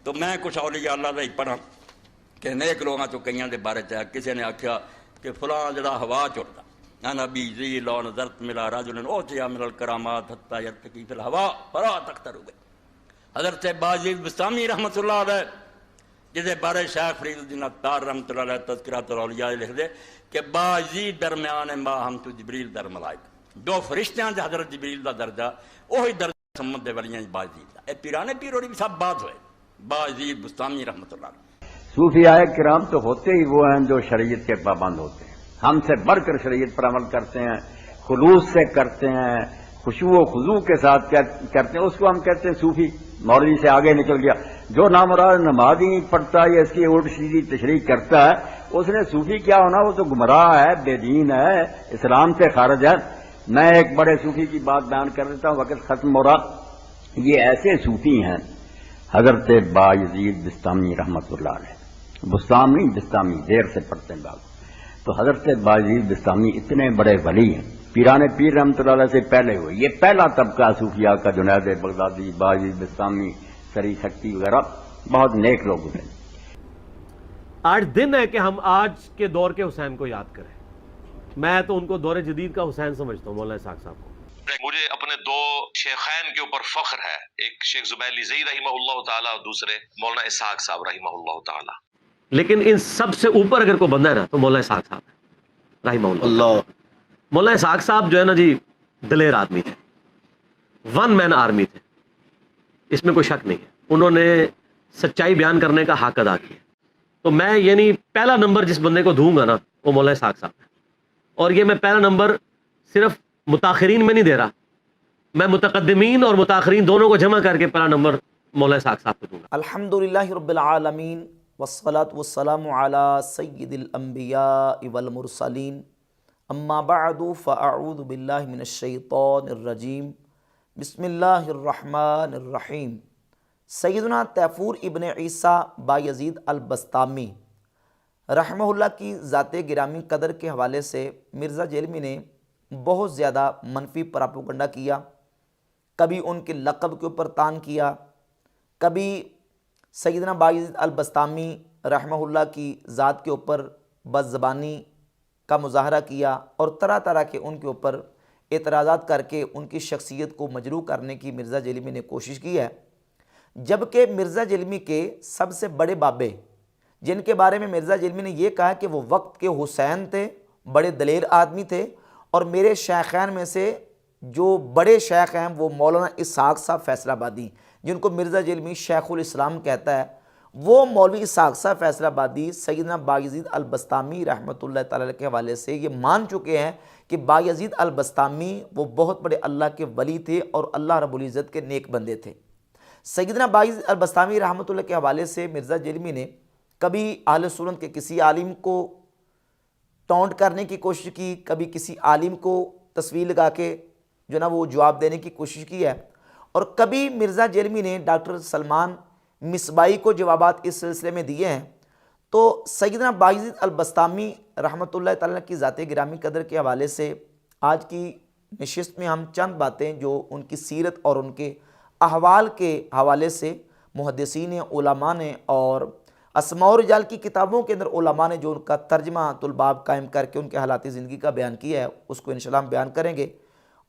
تو میں کچھ اولیاء اللہ دا ہی پڑھا کہ نیک لوگاں تو کئیاں دے بارے چاہے کسی نے آکھیا کہ فلاں جڑا ہوا چڑتا انا بی ذی لو نظرت ملا رجل اوتیا من الکرامات حتی یرتقی فی الہوا فلا تختروا بہ. حضرت باجید بستامی رحمۃ اللہ علیہ جس بارے شیخ فرید الدین عطار رحمۃ اللہ علیہ تذکرۃ الاولیاء لکھ دے کہ باجید درمیان ما ہم تو جبریل در ملائکہ دو فرشتیاں دے حضرت جبریل دا درجہ وہی درجہ سمت دے ولیاں باجید دا. اے پیرانے پیروڑی بھی سب بات ہوئے باجید بستامی رحمۃ اللہ علیہ. صوفیاء کرام تو ہوتے ہی وہ ہیں جو شریعت کے پابند ہوتے ہیں، ہم سے بڑھ کر شریعت پر عمل کرتے ہیں، خلوص سے کرتے ہیں، خشوع و خضوع کے ساتھ کرتے ہیں، اس کو ہم کہتے ہیں صوفی. مولوی سے آگے نکل گیا جو نامراد نماز ہی نہیں پڑھتا یا اس کی الٹ سیدھی تشریح کرتا ہے اس نے صوفی کیا ہونا، وہ تو گمراہ ہے، بے دین ہے، اسلام سے خارج ہے. میں ایک بڑے صوفی کی بات بیان کر دیتا ہوں، وقت ختم ہو رہا. یہ ایسے صوفی ہیں حضرت بایزید بستامی رحمۃ اللہ علیہ، بستامی بستامی دیر سے پڑھتے ہیں باب. تو حضرت بایزید بستامی اتنے بڑے ولی ہیں، پیران پیر رحمۃ اللہ علیہ سے پہلے ہوئے. یہ پہلا طبقہ صوفیاء کا جنید بغدادی، بایزید بستامی، سری سکتی وغیرہ بہت نیک لوگ ہوتے ہیں. آج دن ہے کہ ہم آج کے دور کے حسین کو یاد کریں. میں تو ان کو دور جدید کا حسین سمجھتا ہوں، مولانا اسحاق صاحب کو. مجھے اپنے دو شیخین کے اوپر فخر ہے، ایک شیخ زبیر زئی رحمہ اللہ تعالی اور دوسرے مولانا اسحاق صاحب رحمہ اللہ تعالی. لیکن ان سب سے اوپر اگر کوئی بندہ ہے نا تو مولانا اسحاق صاحب ہے رحمہ اللہ. مولانا اسحاق صاحب جو ہے نا جی دلیر آدمی تھے، ون مین آرمی تھے، اس میں کوئی شک نہیں ہے. انہوں نے سچائی بیان کرنے کا حق ادا کیا. تو میں یعنی پہلا نمبر جس بندے کو دوں گا نا وہ مولانا اسحاق صاحب ہے. اور یہ میں پہلا نمبر صرف متاخرین میں نہیں دے رہا، میں متقدمین اور متاخرین دونوں کو جمع کر کے پہلا نمبر مولانا اسحاق صاحب کو دوں گا. الحمدللہ رب العالمین والصلاة والسلام علی سید الانبیاء والمرسلین، اما بعد فاعوذ باللہ من الشیطان الرجیم، بسم اللہ الرحمن الرحیم. سیدنا تیفور ابن عیسیٰ بایزید البستامی رحمہ اللہ کی ذات گرامی قدر کے حوالے سے مرزا جیلمی نے بہت زیادہ منفی پراپوگنڈا کیا. کبھی ان کے لقب کے اوپر طعن کیا، کبھی سیدنا بایزید البستامی رحمہ اللہ کی ذات کے اوپر بد زبانی کا مظاہرہ کیا، اور طرح طرح کے ان کے اوپر اعتراضات کر کے ان کی شخصیت کو مجروح کرنے کی مرزا جیلمی نے کوشش کی ہے. جبکہ مرزا جیلمی کے سب سے بڑے بابے جن کے بارے میں مرزا جیلمی نے یہ کہا کہ وہ وقت کے حسین تھے، بڑے دلیر آدمی تھے، اور میرے شیخین میں سے جو بڑے شیخ ہیں وہ مولانا اسحاق صاحب فیصل آبادی، جن کو مرزا جیلمی شیخ الاسلام کہتا ہے، وہ مولوی اسحاق صاحب فیصل آبادی سیدنا بایزید البستامی رحمۃ اللہ تعالی کے حوالے سے یہ مان چکے ہیں کہ بایزید البستامی وہ بہت بڑے اللہ کے ولی تھے اور اللہ رب العزت کے نیک بندے تھے. سیدنا بایزید البستامی رحمۃ اللہ کے حوالے سے مرزا جیلمی نے کبھی اہل سنت کے کسی عالم کو ٹونٹ کرنے کی کوشش کی، کبھی کسی عالم کو تصویر لگا کے جو نا وہ جواب دینے کی کوشش کی ہے، اور کبھی مرزا جیلمی نے ڈاکٹر سلمان مصباحی کو جوابات اس سلسلے میں دیے ہیں. تو سیدنا بایزید البستامی رحمۃ اللہ تعالیٰ کی ذات گرامی قدر کے حوالے سے آج کی نشست میں ہم چند باتیں جو ان کی سیرت اور ان کے احوال کے حوالے سے محدثین علماء نے اور اسماء و رجال کی کتابوں کے اندر علماء نے جو ان کا ترجمہ الباب قائم کر کے ان کے حالات زندگی کا بیان کیا ہے اس کو انشاءاللہ ہم بیان کریں گے.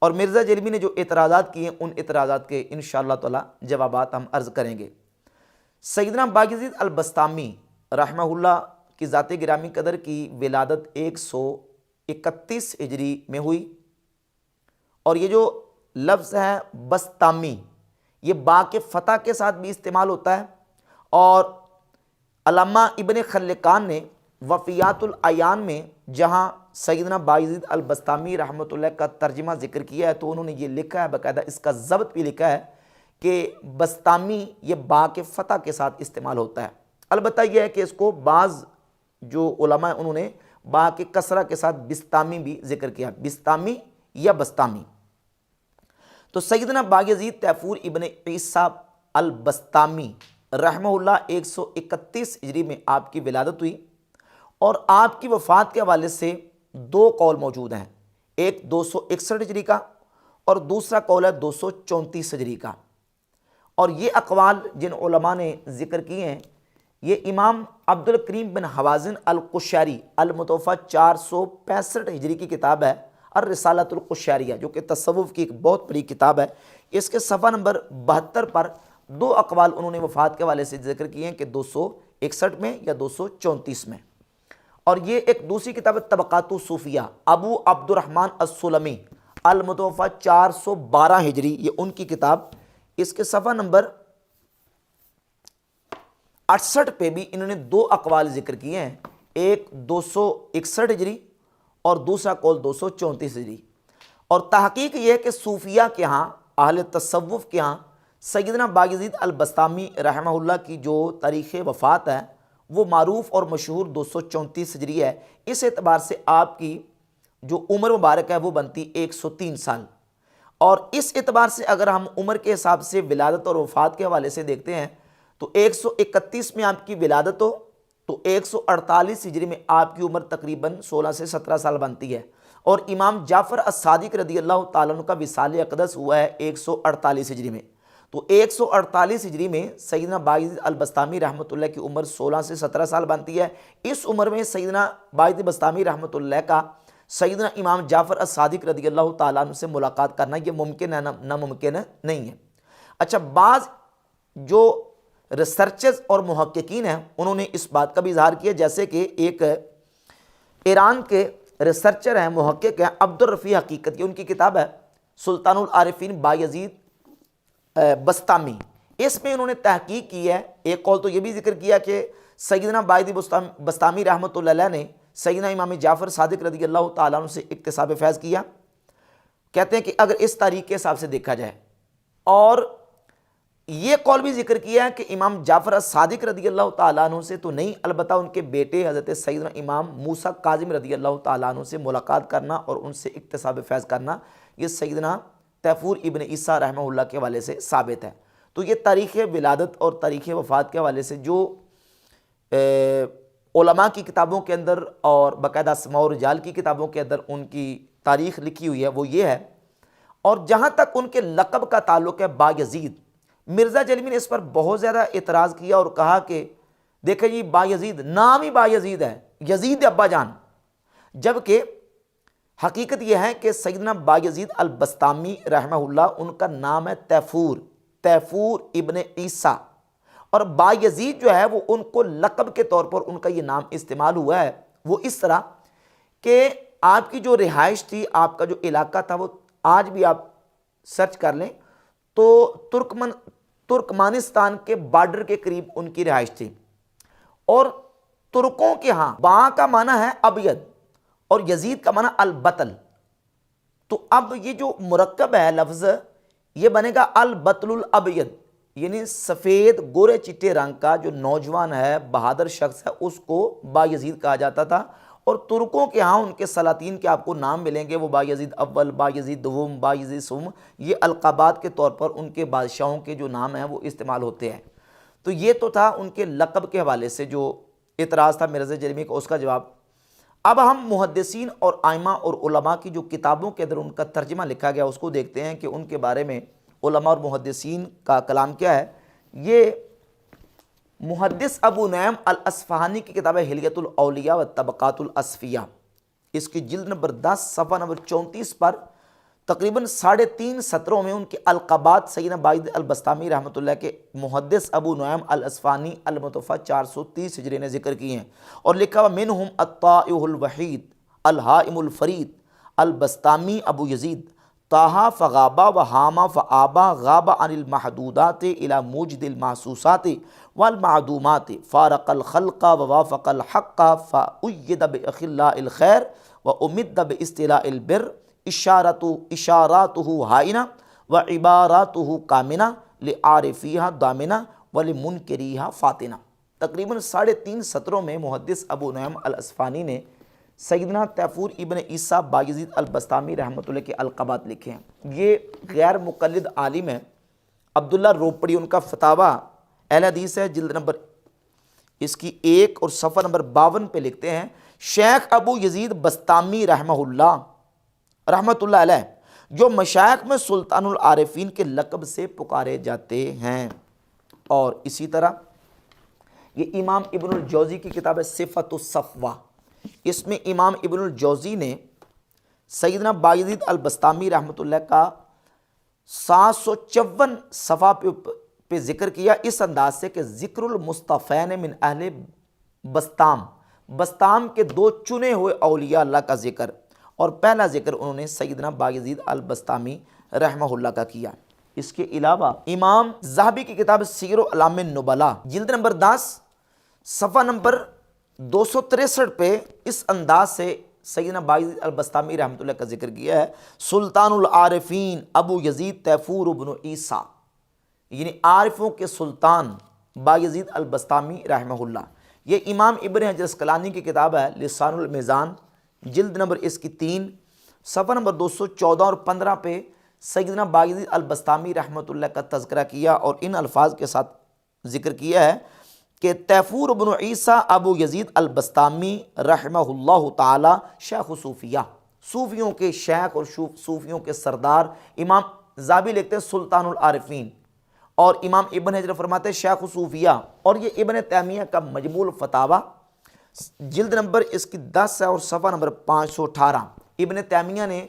اور مرزا جیلمی نے جو اعتراضات کیے ان اعتراضات کے انشاءاللہ تعالی جوابات ہم عرض کریں گے. سیدنا بایزید البستامی رحمہ اللہ کی ذات گرامی قدر کی ولادت 131 ہجری میں ہوئی، اور یہ جو لفظ ہے بستامی یہ با کے فتح کے ساتھ بھی استعمال ہوتا ہے. اور علامہ ابن خلقان نے وفیات العیان میں جہاں سیدنا بایزید البستامی رحمۃ اللہ کا ترجمہ ذکر کیا ہے تو انہوں نے یہ لکھا ہے، باقاعدہ اس کا ضبط بھی لکھا ہے کہ بستامی یہ با کے فتح کے ساتھ استعمال ہوتا ہے. البتہ یہ ہے کہ اس کو بعض جو علماء انہوں نے با کے کسرہ کے ساتھ بستامی بھی ذکر کیا، بستامی یا بستامی. تو سیدنا بایزید تیفور ابن عیسیٰ البستامی رحمہ اللہ 131 ہجری میں آپ کی ولادت ہوئی، اور آپ کی وفات کے حوالے سے دو قول موجود ہیں، ایک 261 ہجری کا اور دوسرا قول ہے 234 ہجری کا. اور یہ اقوال جن علماء نے ذکر کیے ہیں یہ امام عبد الکریم بن حوازن القشیری المتوفی 465 ہجری کی کتاب ہے الرسالۃ القشیریہ، جو کہ تصوف کی ایک بہت بڑی کتاب ہے۔ اس کے صفحہ نمبر 72 پر دو اقوال انہوں نے وفات کے حوالے سے ذکر کیے ہیں کہ 261 میں یا 234 میں۔ اور یہ ایک دوسری کتاب ہے طبقات الصوفیہ، ابو عبد الرحمن السلمی المتوفی 412 ہجری، یہ ان کی کتاب۔ اس کے صفحہ نمبر 68 پہ بھی انہوں نے دو اقوال ذکر کیے ہیں، ایک 261 ہجری اور دوسرا قول 234 ہجری۔ اور تحقیق یہ ہے کہ صوفیہ کے ہاں، اہل تصوف کے ہاں، سیدنا بایزید البسطامی رحمہ اللہ کی جو تاریخ وفات ہے وہ معروف اور مشہور 234 ہجری ہے۔ اس اعتبار سے آپ کی جو عمر مبارک ہے وہ بنتی 103 سال۔ اور اس اعتبار سے اگر ہم عمر کے حساب سے ولادت اور وفات کے حوالے سے دیکھتے ہیں تو 131 میں آپ کی ولادت ہو تو 148 ہجری میں آپ کی عمر تقریباً 16 سے 17 سال بنتی ہے۔ اور امام جعفر الصادق رضی اللہ تعالیٰ عنہ کا وصال اقدس ہوا ہے 148 ہجری میں۔ تو 148 ہجری میں سیدنا بایزید البسطامی رحمۃ اللہ کی عمر 16 سے 17 سال بنتی ہے۔ اس عمر میں سیدنا بایزید البسطامی رحمۃ اللہ کا سیدنا امام جعفر الصادق رضی اللہ تعالیٰ عنہ سے ملاقات کرنا یہ ممکن ہے ناممکن نہیں ہے۔ اچھا، بعض جو ریسرچرز اور محققین ہیں انہوں نے اس بات کا بھی اظہار کیا، جیسے کہ ایک ایران کے ریسرچر ہیں، محقق ہیں عبد الرفیع حقیقت، یہ ان کی کتاب ہے سلطان العارفین بایزید بسطامی۔ اس میں انہوں نے تحقیق کی ہے، ایک قول تو یہ بھی ذکر کیا کہ سیدنا بایزید بسطامی رحمۃ اللہ علیہ نے سیدنا امام جعفر صادق رضی اللہ تعالیٰ عنہ سے اکتساب فیض کیا۔ کہتے ہیں کہ اگر اس تاریخ کے حساب سے دیکھا جائے، اور یہ قول بھی ذکر کیا ہے کہ امام جعفر صادق رضی اللہ تعالیٰ عنہ سے تو نہیں، البتہ ان کے بیٹے حضرت سیدنا امام موسیٰ کاظم رضی اللہ تعالیٰ عنہ سے ملاقات کرنا اور ان سے اکتساب فیض کرنا یہ سیدنا تیفور ابن عیسیٰ رحمہ اللہ کے حوالے سے ثابت ہے۔ تو یہ تاریخ ولادت اور تاریخ وفات کے حوالے سے جو علماء کی کتابوں کے اندر اور باقاعدہ اسماء و رجال کی کتابوں کے اندر ان کی تاریخ لکھی ہوئی ہے وہ یہ ہے۔ اور جہاں تک ان کے لقب کا تعلق ہے بایزید، مرزا جلیلی نے اس پر بہت زیادہ اعتراض کیا اور کہا کہ دیکھیں جی بایزید نام ہی بایزید ہے، یزید ابا جان، جبکہ حقیقت یہ ہے کہ سیدنا بایزید البسطامی رحمہ اللہ ان کا نام ہے تیفور ابن عیسیٰ، اور بایزید جو ہے وہ ان کو لقب کے طور پر ان کا یہ نام استعمال ہوا ہے۔ وہ اس طرح کہ آپ کی جو رہائش تھی، آپ کا جو علاقہ تھا، وہ آج بھی آپ سرچ کر لیں تو ترکمانستان کے بارڈر کے قریب ان کی رہائش تھی۔ اور ترکوں کے ہاں با کا معنی ہے ابید اور یزید کا معنی البتل، تو اب یہ جو مرکب ہے لفظ یہ بنے گا البتل الابید، یعنی سفید گورے چٹے رنگ کا جو نوجوان ہے، بہادر شخص ہے، اس کو بایزید کہا جاتا تھا۔ اور ترکوں کے ہاں ان کے سلاطین کے آپ کو نام ملیں گے، وہ بایزید اول، بایزید دوم، بایزید سوم، یہ القابات کے طور پر ان کے بادشاہوں کے جو نام ہیں وہ استعمال ہوتے ہیں۔ تو یہ تو تھا ان کے لقب کے حوالے سے جو اعتراض تھا مرزا جلیلی کا، اس کا جواب۔ اب ہم محدثین اور ائمہ اور علماء کی جو کتابوں کے اندر ان کا ترجمہ لکھا گیا اس کو دیکھتے ہیں کہ ان کے بارے میں علماء اور محدثین کا کلام کیا ہے۔ یہ محدث ابو نعیم الاصفہانی کی کتاب ہے حلیۃ الاولیاء و طبقات الاصفیاء، اس کی جلد نمبر 10 صفحہ نمبر 34 پر تقریباً 3.5 سطروں میں ان کے القابات سیدنا بایزید البسطامی رحمۃ اللہ کے محدث ابو نعیم الاصفہانی المتوفی 430 ہجری نے ذکر کیے ہیں، اور لکھا ہوا منہم الطائع الوحید الحائم الفرید البسطامی ابو یزید طاہا فغابا و حاما فآبا غابا عن المحدودات الى موجد المحسوسات والمعدومات فارق الخلق ووافق الحق فأید بإخلاء الخیر وأمد باستیلاء البر اشاراته ہائنہ وعباراته کامنہ لعارفیہا دامنہ ولمنکریہا فاتنہ۔ تقریباً 3.5 سطروں میں محدث ابو نعیم الاصفہانی نے سیدنا تیفور ابن عیسیٰ بایزید البسطامی رحمۃ اللہ کے القابات لکھے ہیں۔ یہ غیر مقلد عالم ہے، عبداللہ روپڑی ان کا فتاویٰ اہل حدیث ہے، جلد نمبر اس کی 1 اور صفحہ نمبر 52 پہ لکھتے ہیں، شیخ ابو یزید بسطامی رحمہ اللہ علیہ جو مشائخ میں سلطان العارفین کے لقب سے پکارے جاتے ہیں۔ اور اسی طرح یہ امام ابن الجوزی کی کتاب ہے صفت الصفوہ، اس میں امام ابن الجوزی نے سیدنا بایزید البسطامی رحمۃ اللہ کا 754 صفحہ پہ ذکر کیا اس انداز سے کہ ذکر المصطفین من اہل بسطام کے 2 چنے ہوئے اولیاء اللہ کا ذکر، اور پہلا ذکر انہوں نے سیدنا بایزید البسطامی رحمہ اللہ کا کیا۔ اس کے علاوہ امام ذہبی کی کتاب سیر اعلام النبلاء جلد نمبر 10 صفحہ نمبر 263 پہ اس انداز سے سیدنا بایزید البسطامی رحمۃ اللہ کا ذکر کیا ہے، سلطان العارفین ابو یزید تیفور بن عیسیٰ، یعنی عارفوں کے سلطان بایزید البسطامی رحمہ اللہ۔ یہ امام ابن حجر اسقلانی کی کتاب ہے لسان المیزان جلد نمبر اس کی 3 صفحہ نمبر 214 اور 15 پہ سیدنا بایزید البسطامی رحمۃ اللہ کا تذکرہ کیا، اور ان الفاظ کے ساتھ ذکر کیا ہے کہ تیفور بن عیسیٰ ابو یزید البسطامی رحمہ اللہ تعالی شیخ صوفیہ، صوفیوں کے شیخ اور صوفیوں کے سردار۔ امام ذہبی لکھتے ہیں سلطان العارفین، اور امام ابن حجر فرماتے ہیں شیخ صوفیہ، اور یہ ابن تیمیہ کا مجموع الفتاوی جلد نمبر اس کی 10 ہے اور صفحہ نمبر 518۔ ابن تیمیہ نے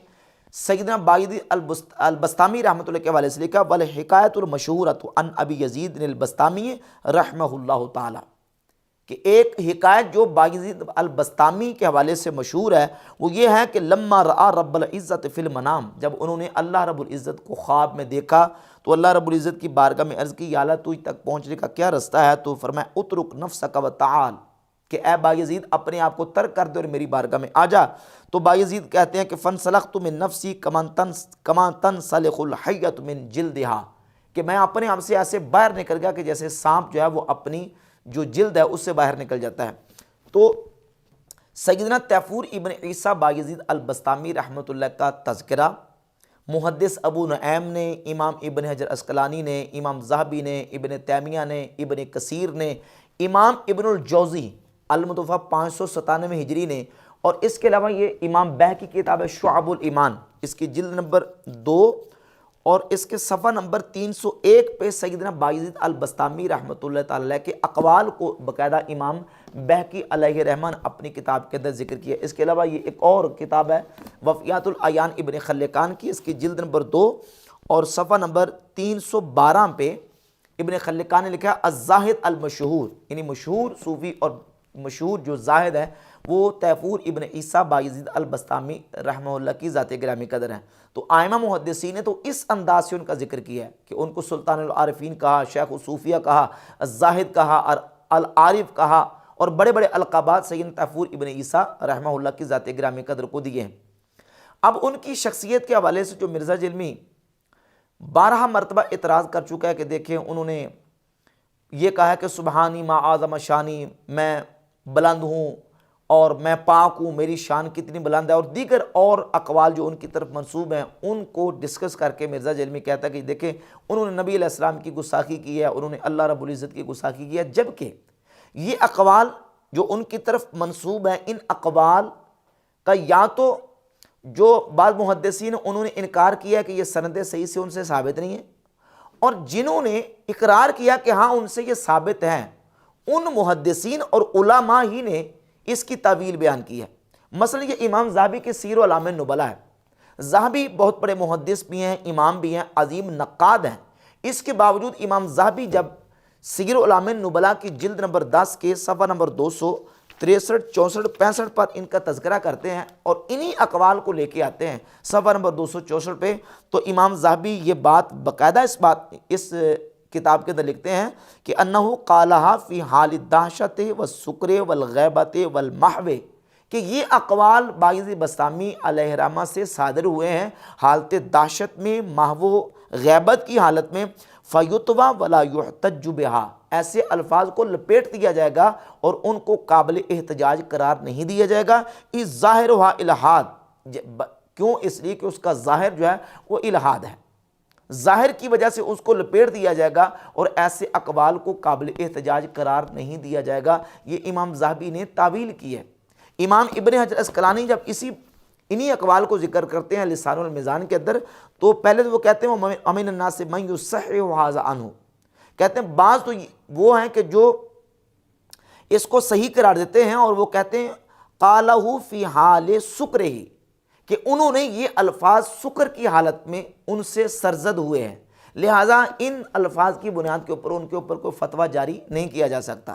سیدنا بایزید البسطامی رحمۃ اللہ کے حوالے سے لکھا والحکایۃ المشہورۃ عن ابی یزید البسطامی رحمہ اللہ تعالی، کہ ایک حکایت جو بایزید البسطامی کے حوالے سے مشہور ہے وہ یہ ہے کہ لما رأى رب العزت فی المنام، جب انہوں نے اللہ رب العزت کو خواب میں دیکھا تو اللہ رب العزت کی بارگاہ میں عرض کی یا اللہ تجھ تک پہنچنے کا کیا رستہ ہے؟ تو فرمایا اترک نفسک وتعال، کہ اے بایزید اپنے آپ کو ترک کر دے اور میری بارگاہ میں آ جا۔ تو بایزید کہتے ہیں کہ فانسلخت من نفسی کما تنسلخ الحیۃ من جلدہا، کہ میں اپنے آپ سے ایسے باہر نکل گیا کہ جیسے سانپ جو ہے وہ اپنی جو جلد ہے اس سے باہر نکل جاتا ہے۔ تو سیدنا تیفور ابن عیسیٰ بایزید البسطامی رحمۃ اللہ کا تذکرہ محدث ابو نعیم نے، امام ابن حجر اسقلانی نے، امام ذہبی نے، ابن تیمیہ نے، ابن کثیر نے، امام ابن الجوزی المتوفیٰ 597 ہجری نے، اور اس کے علاوہ یہ امام بہقی کی کتاب ہے شعب الایمان، اس کی جلد نمبر 2 اور اس کے صفحہ نمبر 301 پہ سیدنا بایزید البسطامی رحمۃ اللہ تعالی کے اقوال کو باقاعدہ امام بہقی علیہ رحمان اپنی کتاب کے اندر ذکر کیا۔ اس کے علاوہ یہ ایک اور کتاب ہے وفیات العیان ابن خلقان کی، اس کی جلد نمبر 2 اور صفحہ نمبر 312 پہ ابن خلقان نے لکھا الزاہد المشہور، یعنی مشہور صوفی اور مشہور جو زاہد ہے وہ تیفور ابن عیسیٰ بایزید البسطامی رحمہ اللہ کی ذات گرامی قدر ہے۔ تو آئمہ محدثین نے تو اس انداز سے ان کا ذکر کیا ہے کہ ان کو سلطان العارفین کہا، شیخ الصوفیہ کہا، الزاہد کہا، اور العارف کہا، اور بڑے بڑے القابات سید تیفور ابن عیسیٰ رحمہ اللہ کی ذات گرامی قدر کو دیے ہیں۔ اب ان کی شخصیت کے حوالے سے جو مرزا جلمی 12 مرتبہ اعتراض کر چکا ہے کہ دیکھیں انہوں نے یہ کہا ہے کہ سبحانی ما اعظم شانی، میں بلند ہوں اور میں پاک ہوں، میری شان کتنی بلند ہے، اور دیگر اور اقوال جو ان کی طرف منسوب ہیں ان کو ڈسکس کر کے مرزا جلمی کہتا ہے کہ دیکھیں انہوں نے نبی علیہ السلام کی گستاخی کی ہے، انہوں نے اللہ رب العزت کی گستاخی کی ہے، جبکہ یہ اقوال جو ان کی طرف منسوب ہیں ان اقوال کا یا تو جو بعض محدثین انہوں نے انکار کیا کہ یہ سند صحیح سے ان سے ثابت نہیں ہے، اور جنہوں نے اقرار کیا کہ ہاں ان سے یہ ثابت ہیں ان محدثین اور علماء ہی نے اس کی تعویل بیان کی ہے۔ مثلا یہ امام ذہبی کے سیر اعلام النبلاء ہے۔ ذہبی بہت بڑے محدث بھی ہیں، امام بھی ہیں، عظیم نقاد ہیں، اس کے باوجود امام ذہبی جب سیر اعلام النبلاء کی جلد نمبر 10 کے صفحہ نمبر 263 64 65 پر ان کا تذکرہ کرتے ہیں اور انہی اقوال کو لے کے آتے ہیں صفحہ نمبر 264 پہ، تو امام ذہبی یہ بات باقاعدہ اس کتاب کے اندر لکھتے ہیں کہ انہو قالہا فی حال الدہشت والسکر والغیبت والمحو، کہ یہ اقوال بایزید بسطامی علیہ رحمہ سے صادر ہوئے ہیں حالت دہشت میں، محو غیبت کی حالت میں، فیتوا ولا یحتج بہا، ایسے الفاظ کو لپیٹ دیا جائے گا اور ان کو قابل احتجاج قرار نہیں دیا جائے گا۔ اس ظاہرہا الہاد، کیوں؟ اس لیے کہ اس کا ظاہر جو ہے وہ الہاد ہے، ظاہر کی وجہ سے اس کو لپیٹ دیا جائے گا اور ایسے اقوال کو قابل احتجاج قرار نہیں دیا جائے گا۔ یہ امام ذہبی نے تعویل کی ہے۔ امام ابن حجر اسقلانی جب اسی انہی اقوال کو ذکر کرتے ہیں لسان المیزان کے اندر. تو پہلے تو وہ کہتے ہیں وَمِنَ النَّاسِ مَن يُصَحِّحُ هَذَا عَنْهُ، کہتے ہیں بعض تو وہ ہیں کہ جو اس کو صحیح قرار دیتے ہیں اور وہ کہتے ہیں قَالَهُ فِي حَالِ سُكْرِهِ، کہ انہوں نے یہ الفاظ سکر کی حالت میں ان سے سرزد ہوئے ہیں، لہٰذا ان الفاظ کی بنیاد کے اوپر ان کے اوپر کوئی فتویٰ جاری نہیں کیا جا سکتا.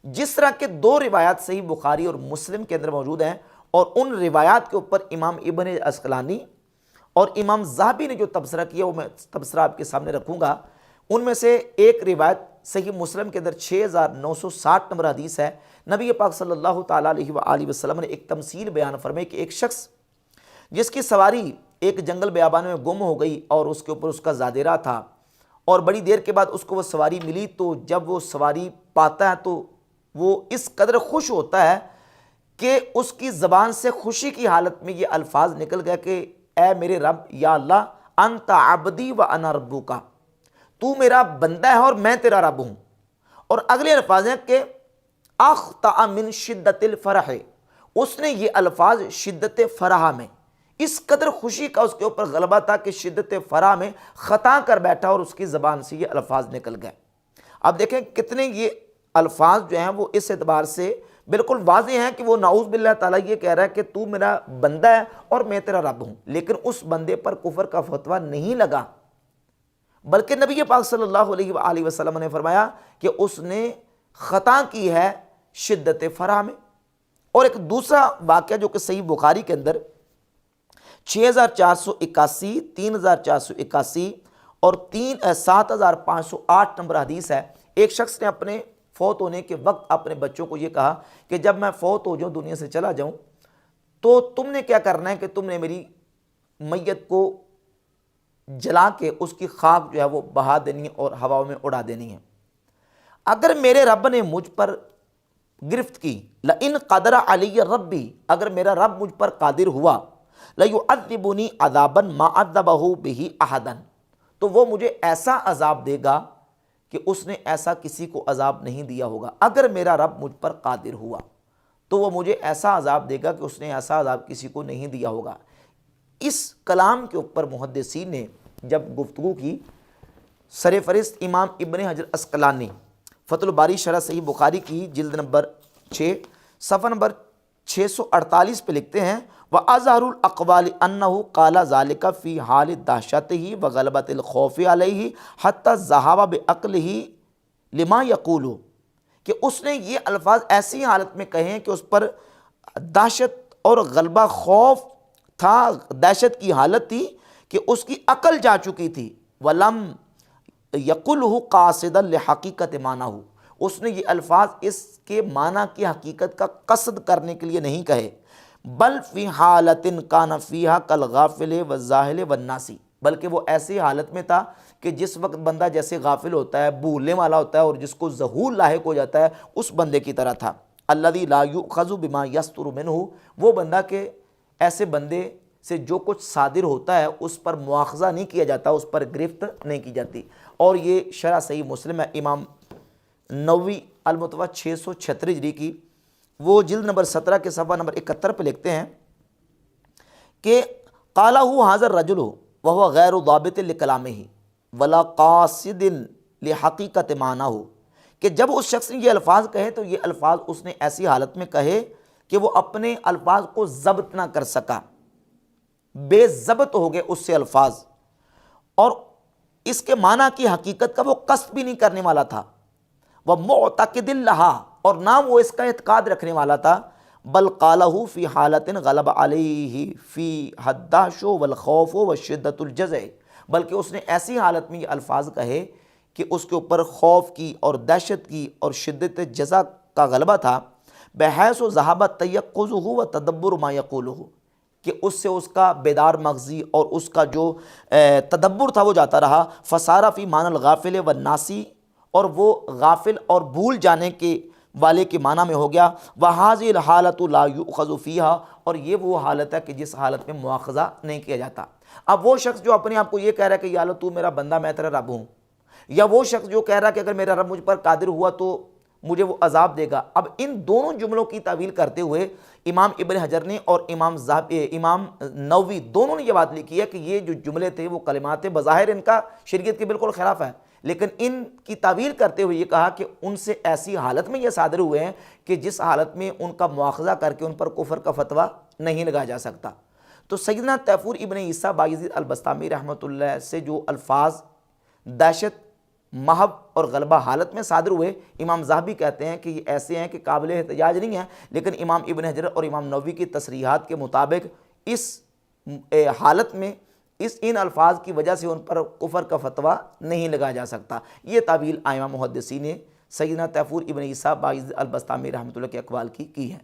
جس طرح کے دو روایات صحیح بخاری اور مسلم کے اندر موجود ہیں، اور ان روایات کے اوپر امام ابن عسقلانی اور امام ذہبی نے جو تبصرہ کیا وہ میں تبصرہ آپ کے سامنے رکھوں گا. ان میں سے ایک روایت صحیح مسلم کے اندر 6960 نمبر حدیث ہے. نبی پاک صلی اللہ تعالیٰ علیہ وآلہ وسلم نے ایک تمثیل بیان فرمائی کہ ایک شخص جس کی سواری ایک جنگل بیابان میں گم ہو گئی اور اس کے اوپر اس کا زادیرہ تھا، اور بڑی دیر کے بعد اس کو وہ سواری ملی، تو جب وہ سواری پاتا ہے تو وہ اس قدر خوش ہوتا ہے کہ اس کی زبان سے خوشی کی حالت میں یہ الفاظ نکل گیا کہ اے میرے رب، یا اللہ، انت عبدی و انا ربک، تو میرا بندہ ہے اور میں تیرا رب ہوں. اور اگلے الفاظ ہیں کہ اخطأ من شدت الفرح، اس نے یہ الفاظ شدت فرح میں، اس قدر خوشی کا اس کے اوپر غلبہ تھا کہ شدت فرح میں خطا کر بیٹھا اور اس کی زبان سے یہ الفاظ نکل گئے. اب دیکھیں کتنے یہ الفاظ جو ہیں وہ اس اعتبار سے بالکل واضح ہیں کہ وہ نعوذ باللہ تعالیٰ یہ کہہ رہا ہے کہ تو میرا بندہ ہے اور میں تیرا رب ہوں، لیکن اس بندے پر کفر کا فتویٰ نہیں لگا، بلکہ نبی پاک صلی اللہ علیہ وآلہ وسلم نے فرمایا کہ اس نے خطا کی ہے شدت فرح میں. اور ایک دوسرا واقعہ جو کہ صحیح بخاری کے اندر 6481، 3481 اور 7508 نمبر حدیث ہے. ایک شخص نے اپنے فوت ہونے کے وقت اپنے بچوں کو یہ کہا کہ جب میں فوت ہو جاؤں، دنیا سے چلا جاؤں، تو تم نے کیا کرنا ہے کہ تم نے میری میت کو جلا کے اس کی خاک جو ہے وہ بہا دینی ہے اور ہوا میں اڑا دینی ہے. اگر میرے رب نے مجھ پر گرفت کی، لئن قدر علی ربی، اگر میرا رب مجھ پر قادر ہوا، لیعذبنی عذابا ما عذبہ بہ احدا، تو وہ مجھے ایسا عذاب دے گا کہ اس نے ایسا کسی کو عذاب نہیں دیا ہوگا. اگر میرا رب مجھ پر قادر ہوا تو وہ مجھے ایسا عذاب دے گا کہ اس نے ایسا عذاب کسی کو نہیں دیا ہوگا. اس کلام کے اوپر محدثین نے جب گفتگو کی، سر فہرست امام ابن حجر عسقلانی فتح الباری شرح صحیح بخاری کی جلد نمبر 6 صفحہ نمبر 648 پہ لکھتے ہیں وَأَظْهَرُ الْأَقْوَالِ أَنَّهُ قَالَ ذَلِكَ فِي حَالِ دَهْشَتِهِ وَغَلَبَةِ الْخَوْفِ عَلَيْهِ حَتَّى ذَهَبَ بِعَقْلِهِ لِمَا يَقُولُ، کہ اس نے یہ الفاظ ایسی حالت میں کہے ہیں کہ اس پر دہشت اور غلبہ خوف تھا، دہشت کی حالت تھی کہ اس کی عقل جا چکی تھی. وَلَمْ يَقُلْهُ قَاصِدًا لِحَقِيقَةِ مَعْنَاهُ، اس نے یہ الفاظ اس کے معنی کی حقیقت کا قصد کرنے کے لیے نہیں کہے. بل فی حالت کان فیہا کالغافل والزاہل والناسی، بلکہ وہ ایسی حالت میں تھا کہ جس وقت بندہ جیسے غافل ہوتا ہے، بھولنے والا ہوتا ہے، اور جس کو ذہول لاحق ہو جاتا ہے، اس بندے کی طرح تھا. الذی لا یؤخذ بما یستر منہ، وہ بندہ کہ ایسے بندے سے جو کچھ صادر ہوتا ہے اس پر مواخذہ نہیں کیا جاتا، اس پر گرفت نہیں کی جاتی. اور یہ شرح صحیح مسلم ہے امام نووی المتوفی 636 ہجری کی، وہ جلد نمبر 17 کے صفحہ نمبر 71 پہ لکھتے ہیں کہ قالہ حاضر رجل وہو غیر ضابط لکلامہ ولا قاصد لحقیقت معنہ، کہ جب اس شخص نے یہ الفاظ کہے تو یہ الفاظ اس نے ایسی حالت میں کہے کہ وہ اپنے الفاظ کو ضبط نہ کر سکا، بے ضبط ہو گئے اس سے الفاظ، اور اس کے معنی کی حقیقت کا وہ قصد بھی نہیں کرنے والا تھا. وہ معتقد لہا، اور نہ وہ اس کا اعتقاد رکھنے والا تھا. بل قالہ فی حالت غلب علیہ فی الدہش والخوف وشدت الجزع، بلکہ اس نے ایسی حالت میں یہ الفاظ کہے کہ اس کے اوپر خوف کی اور دہشت کی اور شدت جزع کا غلبہ تھا. بحیث ذہب تیقظہ وتدبر ما یقولہ، کہ اس سے اس کا بیدار مغزی اور اس کا جو تدبر تھا وہ جاتا رہا. فصار فی معنی الغافل والناسی، اور وہ غافل اور بھول جانے کے والے کے معنی میں ہو گیا. وَهَذِهِ الْحَالَةُ لَا يُؤْخَذُ فِيهَا، اور یہ وہ حالت ہے کہ جس حالت میں مواخذہ نہیں کیا جاتا. اب وہ شخص جو اپنے آپ کو یہ کہہ رہا ہے کہ یا اللہ تو میرا بندہ میں تیرا رب ہوں، یا وہ شخص جو کہہ رہا ہے کہ اگر میرا رب مجھ پر قادر ہوا تو مجھے وہ عذاب دے گا۔ اب ان دونوں جملوں کی تعویل کرتے ہوئے امام ابن حجر نے اور امام نووی دونوں نے یہ بات لکھی ہے کہ یہ جو جملے تھے وہ کلمات تھے، بظاہر ان کا شریعت کے بالکل خلاف ہے، لیکن ان کی تعویل کرتے ہوئے یہ کہا کہ ان سے ایسی حالت میں یہ صادر ہوئے ہیں کہ جس حالت میں ان کا مواخذہ کر کے ان پر کفر کا فتویٰ نہیں لگایا جا سکتا۔ تو سیدنا طیفور ابن عیسیٰ بایزید البسطامی رحمۃ اللہ سے جو الفاظ دہشت، محو اور غلبہ حالت میں صادر ہوئے، امام ذہبی کہتے ہیں کہ یہ ایسے ہیں کہ قابل احتجاج نہیں ہیں، لیکن امام ابن حجر اور امام نووی کی تصریحات کے مطابق اس حالت میں ان الفاظ کی وجہ سے ان پر کفر کا فتویٰ نہیں لگایا جا سکتا۔ یہ تعویل ائمہ محدثین نے سیدنا طیفور ابن عیسیٰ بایزید البسطامی رحمۃ اللہ کے اقوال کی ہے۔